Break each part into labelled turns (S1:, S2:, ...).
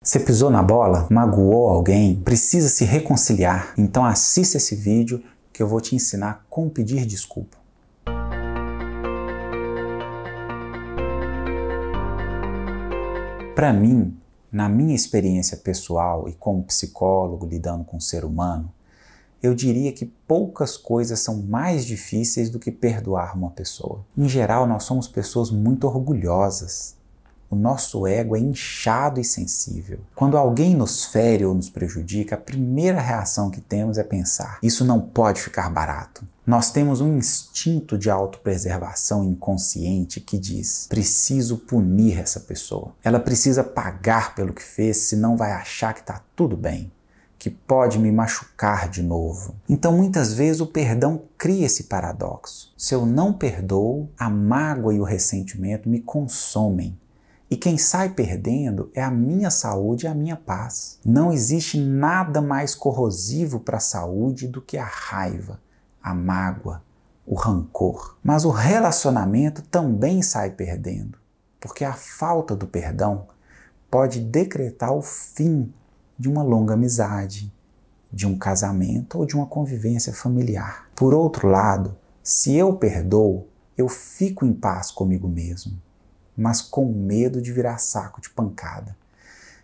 S1: Você pisou na bola? Magoou alguém? Precisa se reconciliar? Então assista esse vídeo que eu vou te ensinar como pedir desculpa. Para mim, na minha experiência pessoal e como psicólogo lidando com o ser humano, eu diria que poucas coisas são mais difíceis do que perdoar uma pessoa. Em geral, nós somos pessoas muito orgulhosas. O nosso ego é inchado e sensível. Quando alguém nos fere ou nos prejudica, a primeira reação que temos é pensar: isso não pode ficar barato. Nós temos um instinto de autopreservação inconsciente que diz: preciso punir essa pessoa. Ela precisa pagar pelo que fez, senão vai achar que está tudo bem, que pode me machucar de novo. Então muitas vezes o perdão cria esse paradoxo. Se eu não perdoo, a mágoa e o ressentimento me consomem. E quem sai perdendo é a minha saúde e a minha paz. Não existe nada mais corrosivo para a saúde do que a raiva, a mágoa, o rancor. Mas o relacionamento também sai perdendo, porque a falta do perdão pode decretar o fim de uma longa amizade, de um casamento ou de uma convivência familiar. Por outro lado, se eu perdoo, eu fico em paz comigo mesmo, mas com medo de virar saco de pancada,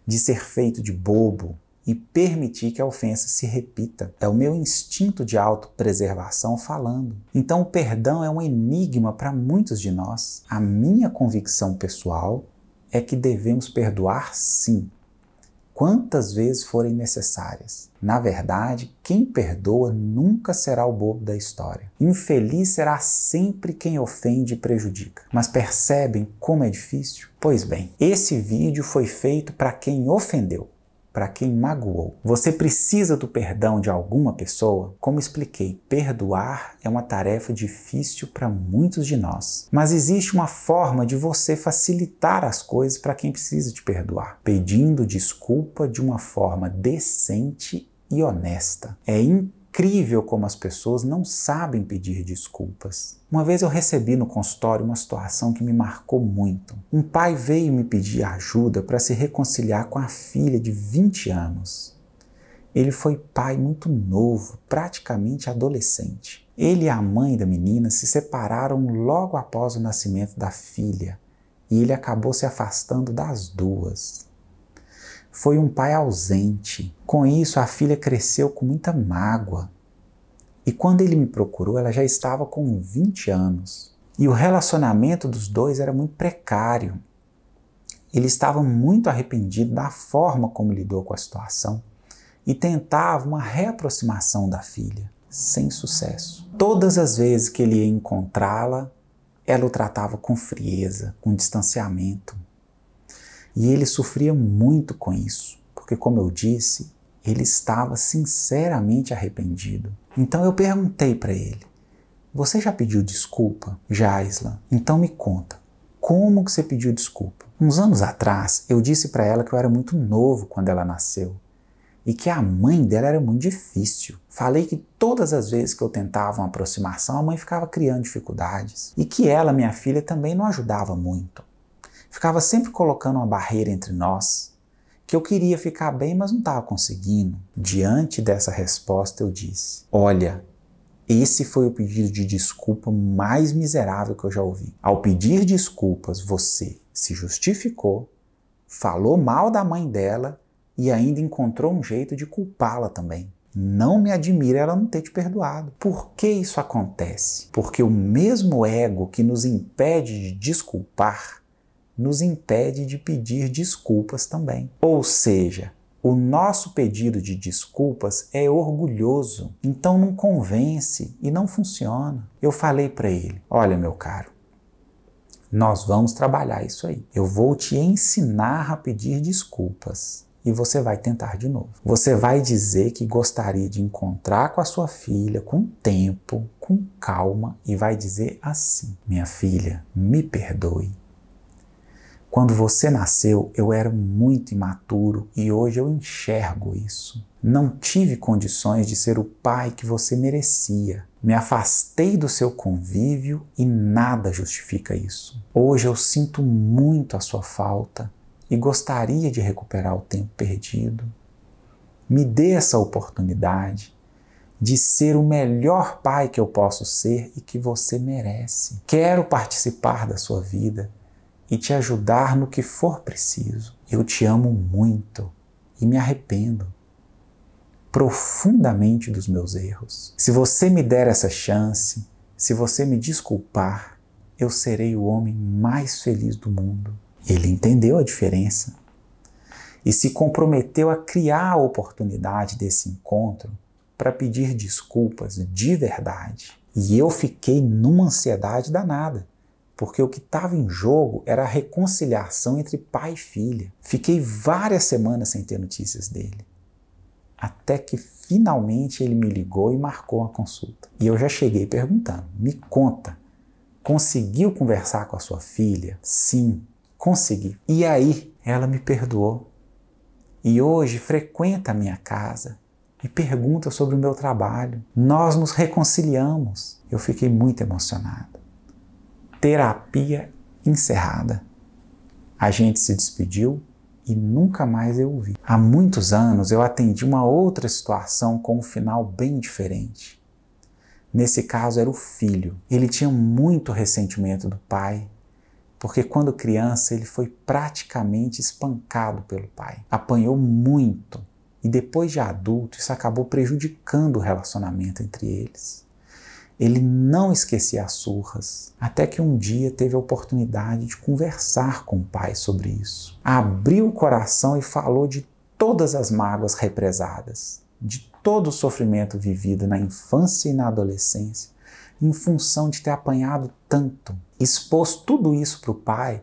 S1: de ser feito de bobo e permitir que a ofensa se repita. É o meu instinto de autopreservação falando. Então o perdão é um enigma para muitos de nós. A minha convicção pessoal é que devemos perdoar sim, quantas vezes forem necessárias. Na verdade, quem perdoa nunca será o bobo da história. Infeliz será sempre quem ofende e prejudica. Mas percebem como é difícil? Pois bem, esse vídeo foi feito para quem ofendeu, para quem magoou. Você precisa do perdão de alguma pessoa? Como expliquei, perdoar é uma tarefa difícil para muitos de nós. Mas existe uma forma de você facilitar as coisas para quem precisa te perdoar, pedindo desculpa de uma forma decente e honesta. É incrível como as pessoas não sabem pedir desculpas. Uma vez eu recebi no consultório uma situação que me marcou muito. Um pai veio me pedir ajuda para se reconciliar com a filha de 20 anos. Ele foi pai muito novo, praticamente adolescente. Ele e a mãe da menina se separaram logo após o nascimento da filha e ele acabou se afastando das duas. Foi um pai ausente. Com isso, a filha cresceu com muita mágoa. E quando ele me procurou, ela já estava com 20 anos. E o relacionamento dos dois era muito precário. Ele estava muito arrependido da forma como lidou com a situação e tentava uma reaproximação da filha, sem sucesso. Todas as vezes que ele ia encontrá-la, ela o tratava com frieza, com distanciamento. E ele sofria muito com isso, porque, como eu disse, ele estava sinceramente arrependido. Então eu perguntei para ele: você já pediu desculpa? Já, Isla. Então me conta, como que você pediu desculpa? Uns anos atrás, eu disse para ela que eu era muito novo quando ela nasceu e que a mãe dela era muito difícil. Falei que todas as vezes que eu tentava uma aproximação, a mãe ficava criando dificuldades e que ela, minha filha, também não ajudava muito. Ficava sempre colocando uma barreira entre nós, que eu queria ficar bem, mas não estava conseguindo. Diante dessa resposta eu disse: olha, esse foi o pedido de desculpa mais miserável que eu já ouvi. Ao pedir desculpas, você se justificou, falou mal da mãe dela e ainda encontrou um jeito de culpá-la também. Não me admira ela não ter te perdoado. Por que isso acontece? Porque o mesmo ego que nos impede de desculpar nos impede de pedir desculpas também. Ou seja, o nosso pedido de desculpas é orgulhoso, então não convence e não funciona. Eu falei para ele: olha, meu caro, nós vamos trabalhar isso aí. Eu vou te ensinar a pedir desculpas e você vai tentar de novo. Você vai dizer que gostaria de encontrar com a sua filha com tempo, com calma, e vai dizer assim: minha filha, me perdoe. Quando você nasceu, eu era muito imaturo e hoje eu enxergo isso. Não tive condições de ser o pai que você merecia. Me afastei do seu convívio e nada justifica isso. Hoje eu sinto muito a sua falta e gostaria de recuperar o tempo perdido. Me dê essa oportunidade de ser o melhor pai que eu posso ser e que você merece. Quero participar da sua vida e te ajudar no que for preciso. Eu te amo muito e me arrependo profundamente dos meus erros. Se você me der essa chance, se você me desculpar, eu serei o homem mais feliz do mundo. Ele entendeu a diferença e se comprometeu a criar a oportunidade desse encontro para pedir desculpas de verdade. E eu fiquei numa ansiedade danada, porque o que estava em jogo era a reconciliação entre pai e filha. Fiquei várias semanas sem ter notícias dele, até que finalmente ele me ligou e marcou uma consulta. E eu já cheguei perguntando: me conta, conseguiu conversar com a sua filha? Sim, consegui. E aí, ela me perdoou. E hoje frequenta a minha casa e pergunta sobre o meu trabalho. Nós nos reconciliamos. Eu fiquei muito emocionado. Terapia encerrada. A gente se despediu e nunca mais eu o vi. Há muitos anos eu atendi uma outra situação com um final bem diferente. Nesse caso era o filho. Ele tinha muito ressentimento do pai, porque quando criança ele foi praticamente espancado pelo pai. Apanhou muito e depois de adulto isso acabou prejudicando o relacionamento entre eles. Ele não esquecia as surras, até que um dia teve a oportunidade de conversar com o pai sobre isso. Abriu o coração e falou de todas as mágoas represadas, de todo o sofrimento vivido na infância e na adolescência, em função de ter apanhado tanto. Expôs tudo isso para o pai,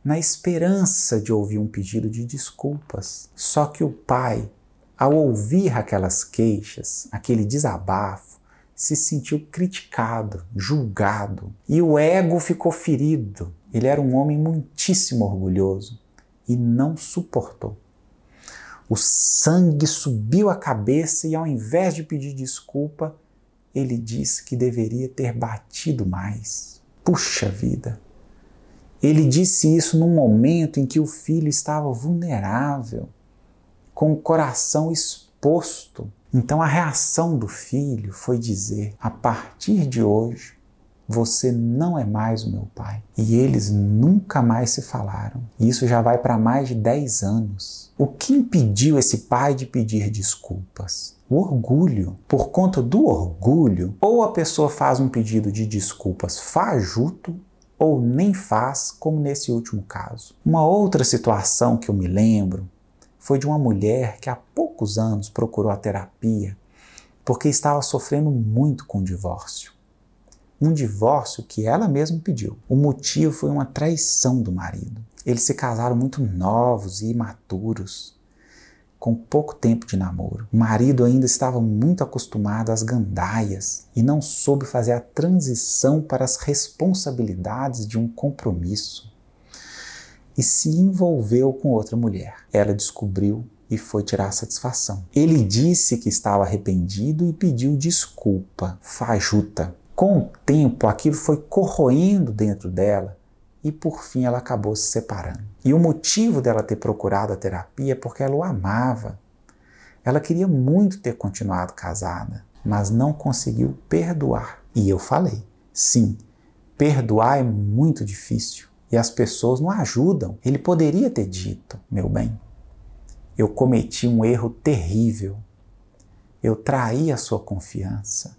S1: na esperança de ouvir um pedido de desculpas. Só que o pai, ao ouvir aquelas queixas, aquele desabafo, se sentiu criticado, julgado, e o ego ficou ferido. Ele era um homem muitíssimo orgulhoso e não suportou. O sangue subiu à cabeça e, ao invés de pedir desculpa, ele disse que deveria ter batido mais. Puxa vida! Ele disse isso num momento em que o filho estava vulnerável, com o coração exposto. Então a reação do filho foi dizer: a partir de hoje, você não é mais o meu pai. E eles nunca mais se falaram. E isso já vai para mais de 10 anos. O que impediu esse pai de pedir desculpas? O orgulho. Por conta do orgulho, ou a pessoa faz um pedido de desculpas fajuto, ou nem faz, como nesse último caso. Uma outra situação que eu me lembro foi de uma mulher que há poucos anos procurou a terapia porque estava sofrendo muito com o divórcio. Um divórcio que ela mesma pediu. O motivo foi uma traição do marido. Eles se casaram muito novos e imaturos, com pouco tempo de namoro. O marido ainda estava muito acostumado às gandaias e não soube fazer a transição para as responsabilidades de um compromisso. E se envolveu com outra mulher. Ela descobriu e foi tirar satisfação. Ele disse que estava arrependido e pediu desculpa, fajuta. Com o tempo, aquilo foi corroendo dentro dela e, por fim, ela acabou se separando. E o motivo dela ter procurado a terapia é porque ela o amava. Ela queria muito ter continuado casada, mas não conseguiu perdoar. E eu falei, sim, perdoar é muito difícil e as pessoas não ajudam. Ele poderia ter dito: meu bem, eu cometi um erro terrível. Eu traí a sua confiança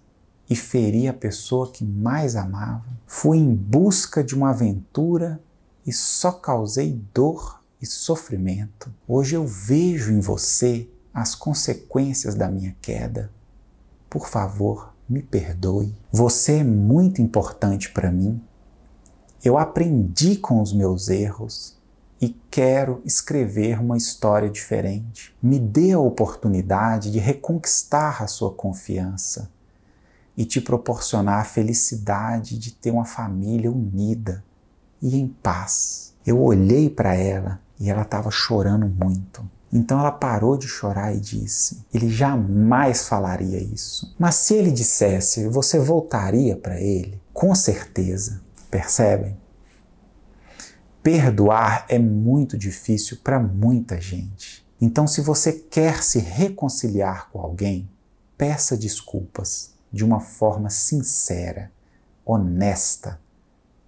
S1: e feri a pessoa que mais amava. Fui em busca de uma aventura e só causei dor e sofrimento. Hoje eu vejo em você as consequências da minha queda. Por favor, me perdoe. Você é muito importante para mim. Eu aprendi com os meus erros e quero escrever uma história diferente. Me dê a oportunidade de reconquistar a sua confiança e te proporcionar a felicidade de ter uma família unida e em paz. Eu olhei para ela e ela estava chorando muito. Então ela parou de chorar e disse: ele jamais falaria isso. Mas se ele dissesse, você voltaria para ele? Com certeza. Percebem? Perdoar é muito difícil para muita gente. Então, se você quer se reconciliar com alguém, peça desculpas de uma forma sincera, honesta,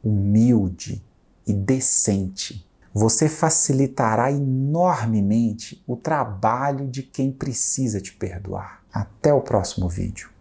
S1: humilde e decente. Você facilitará enormemente o trabalho de quem precisa te perdoar. Até o próximo vídeo.